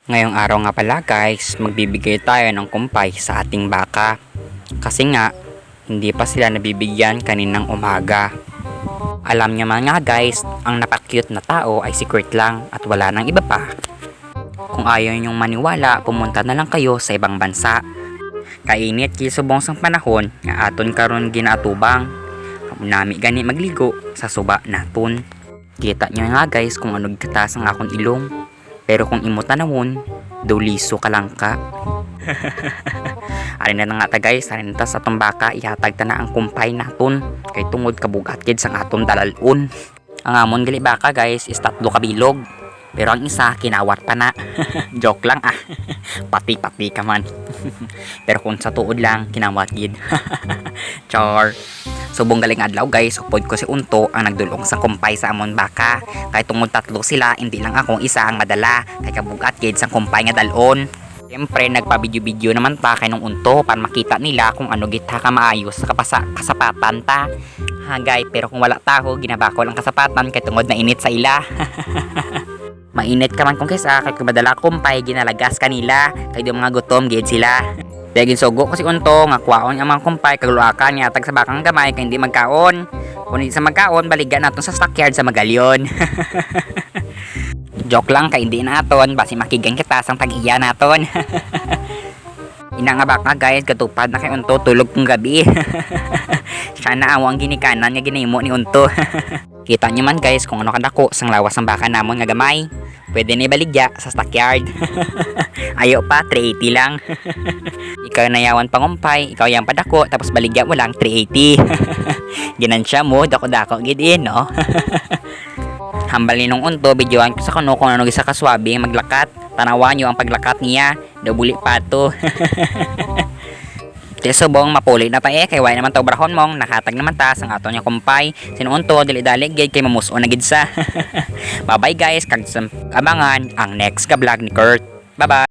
Ngayong araw nga pala guys, magbibigay tayo ng kumpay sa ating baka. Kasi nga, hindi pa sila nabibigyan kaninang umaga. Alam nyo man nga guys, ang napakyut na tao ay si Kurt lang at wala nang iba pa. Kung ayaw nyong maniwala, pumunta na lang kayo sa ibang bansa. Kainit kisubong sang panahon, nga aton karon ginatubang. Nami gani magligo sa suba naton. Kita nyo nga guys kung ano katas ang akong ilong. Pero kung imo tanawon, daw liso ka lang ka. Arin na nga ta guys, arin ta sa atong baka, ihatag ta na ang kumpay naton. Kay tungod kabugat kid sang aton dalalon. Ang amon gali baka guys is 3 kabilog. Pero ang isa kinawat pa na. Joke lang ah. Pati-pati ka man. Pero kung sa tuod lang, kinawat gid. Char. Subong galing adlaw guys, upod ko si Unto ang nagdulong sa kumpay sa amon baka. Kay tungod 3 sila, hindi lang akong isa ang madala. Kay kabugat kid sang kumpay nga dalon. Siyempre nagpa-video naman ta kay nung Unto para makita nila kung ano gita ka maayos sa kasapatan ta. Hagay, pero kung wala taho, ginabako lang kasapatan kay tungod na init sa ila. Mainit ka man kung kaysa, kay kumadala kumpay, ginalagas kanila, kay di mga gutom, gid sila. Daging sugo ko si Unto, nga kwaon ang mga kumpay, kagluakan niya, tag sa bakang gamay, kay hindi magkaon. Kung hindi sa magkaon, baligan natin sa stockyard sa Magalyon. Joke lang, kay hindi naton, basi makigang kita sang tag-iya naton. Ina nga baka guys, katupad na kay Unto, tulog kong gabi. Sana awang ginikanan nga ginimo ni Unto. Kita nyo man guys kung ano kadako sang lawas ng baka namon nga gamay. Pwede na ibaligya sa stockyard. Ayo pa, 380 lang. Ikaw nayawan pangumpay, ikaw yang padako, tapos baligya mo lang 380. Ginansya mo, dako-dako gidin, no? Hambal ni nung Unto, videoan ko sa kuno kung ano gisa kaswabi maglakat. Tanawan nyo ang paglakat niya, dabuli pa to. Subong mapuli na ta kay way naman taw brahon mong nakatag naman ta sang aton nga kumpay. Sinuunto dili-dali gid kay mamuso na gid sa. Bye bye guys, kag abangan ang next ka vlog ni Kurt. Bye bye.